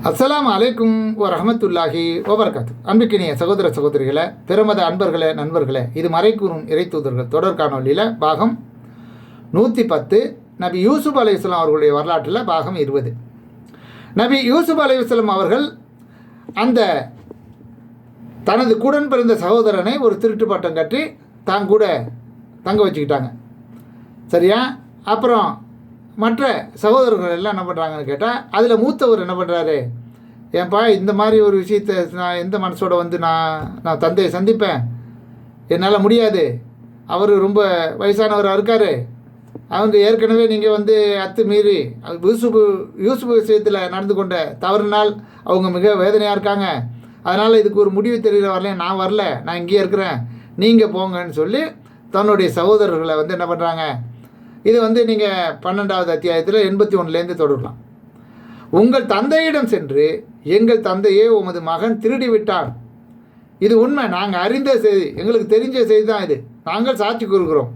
அஸ்ஸலாமு அலைக்கும் வரஹ்மத்துல்லாஹி வபரகாத்து. அன்புக்கினிய சகோதர சகோதரிகளை, பிறமத அன்பர்களே, நண்பர்களே, இது மறைக்கூறும் இறை தூதர்கள் தொடர் காணொலியில் பாகம் 110, நபி யூசுப் அலைஹிஸ்ஸலாம் அவர்களுடைய வரலாற்றில் பாகம் 20. நபி யூசுப் அலைஹிஸ்ஸலாம் அவர்கள் அந்த தனது கூடன் பிறந்த சகோதரனை ஒரு திருட்டு பட்டம் கட்டி தான் கூட தங்க வச்சுக்கிட்டாங்க. சரியா? அப்புறம் மற்ற சகோதரர்கள் எல்லாம் என்ன பண்ணுறாங்கன்னு கேட்டால், அதில் மூத்தவர் என்ன பண்ணுறாரு, ஏன்பா இந்த மாதிரி ஒரு விஷயத்தை நான் எந்த மனசோட வந்து நான் தந்தையை சந்திப்பேன், என்னால் முடியாது, அவர் ரொம்ப வயசானவராக இருக்கார், அவங்க ஏற்கனவே நீங்கள் வந்து அத்துமீறி யூசுப் விஷயத்தில் நடந்து கொண்ட தவறுனால் அவங்க மிக வேதனையாக இருக்காங்க, அதனால் இதுக்கு ஒரு முடிவு தெரியல, வரல, நான் வரல, நான் இங்கேயே இருக்கிறேன், நீங்கள் போங்கன்னு சொல்லி தன்னுடைய சகோதரர்களை வந்து என்ன பண்ணுறாங்க. இது வந்து நீங்கள் 12வது அத்தியாயத்தில் 81லேருந்து தொடரலாம். உங்கள் தந்தையிடம் சென்று, எங்கள் தந்தையே உமது மகன் திருடி விட்டார், இது உண்மை, நாங்கள் அறிந்த செய்தி, எங்களுக்கு தெரிஞ்ச செய்தி தான் இது, நாங்கள் சாட்சி கூறுகிறோம்,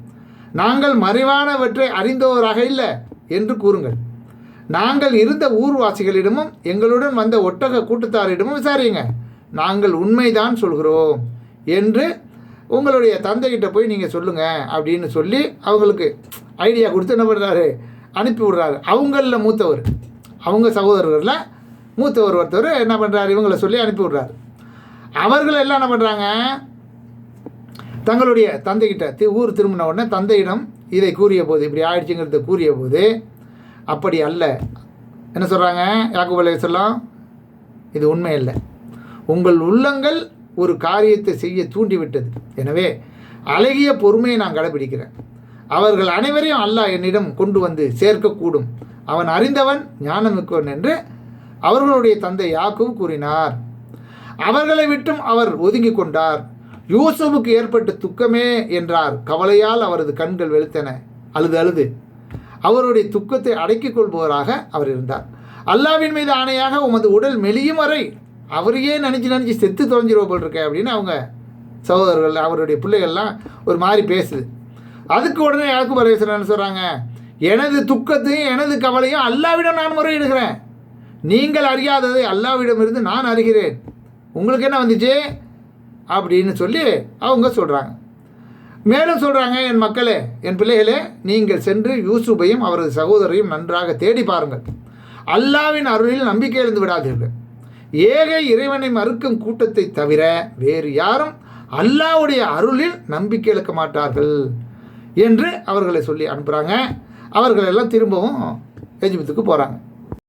நாங்கள் மறைவானவற்றை அறிந்தவராக இல்லை என்று கூறுங்கள், நாங்கள் இருந்த ஊர்வாசிகளிடமும் எங்களுடன் வந்த ஒட்டக கூட்டத்தாரிடமும் விசாரியுங்க, நாங்கள் உண்மைதான் சொல்கிறோம் என்று உங்களுடைய தந்தைகிட்ட போய் நீங்கள் சொல்லுங்கள் அப்படின்னு சொல்லி அவங்களுக்கு ஐடியா கொடுத்து என்ன பண்ணுறாரு, அனுப்பி விடுறாரு. அவங்களில் மூத்தவர், அவங்க சகோதரர்களில் மூத்தவர் ஒருத்தர் என்ன பண்ணுறாரு, இவங்களை சொல்லி அனுப்பி விடுறாரு. அவர்கள் எல்லாம் என்ன பண்ணுறாங்க, தங்களுடைய தந்தைகிட்ட ஊர் திரும்பின உடனே தந்தையிடம் இதை கூறிய போது, இப்படி ஆயிடுச்சுங்கிறத கூறிய போது, அப்படி அல்ல, என்ன சொல்கிறாங்க யாக்கூப் அலைஹிஸ்ஸலாம், இது உண்மை இல்லை, உங்கள் உள்ளங்கள் ஒரு காரியத்தை செய்ய தூண்டிவிட்டது, எனவே அழகிய பொறுமையை நான் கடைபிடிக்கிறேன், அவர்கள் அனைவரையும் அல்லாஹ் என்னிடம் கொண்டு வந்து சேர்க்கக்கூடும், அவன் அறிந்தவன் ஞானமிக்கவன் என்று அவர்களுடைய தந்தை யாக்கூப் கூறினார். அவர்களை விட்டும் அவர் ஒதுங்கி கொண்டார். யூசுஃபுக்கு ஏற்பட்ட துக்கமே என்றார். கவலையால் அவரது கண்கள் வெளுத்தன. அழுது அவருடைய துக்கத்தை அடக்கிக் கொள்பவராக அவர் இருந்தார். அல்லாவின் மீது ஆணையாக உமது உடல் மெலியும் வரை அவரையே நினச்சி செத்து தொலைஞ்சிருவ போல் இருக்க அப்படின்னு அவங்க சகோதரர்கள், அவருடைய பிள்ளைகள்லாம் ஒரு மாதிரி பேசுது. அதுக்கு உடனே யாக்கூப் அலைஹிஸ்ஸலாம் சொல்கிறாங்க, எனது துக்கத்தையும் எனது கவலையும் அல்லாவிடம் நான் முறையிடுகிறேன், நீங்கள் அறியாததை அல்லாவிடமிருந்து நான் அறிகிறேன், உங்களுக்கு என்ன வந்துச்சு அப்படின்னு சொல்லி அவங்க சொல்கிறாங்க. மேலும் சொல்கிறாங்க, என் மக்களே, என் பிள்ளைகளே, நீங்கள் சென்று யூசுஃபையும் அவரது சகோதரையும் நன்றாக தேடி பாருங்கள், அல்லாவின் அருளில் நம்பிக்கை இழந்து விடாதீர்கள், ஏக இறைவனை மறுக்கும் கூட்டத்தை தவிர வேறு யாரும் அல்லாஹ்வுடைய அருளில் நம்பிக்கை இழக்க மாட்டார்கள் என்று அவர்களை சொல்லி அனுப்புகிறாங்க. அவர்கள் எல்லாம் திரும்பவும் எகிப்துக்கு போகிறாங்க.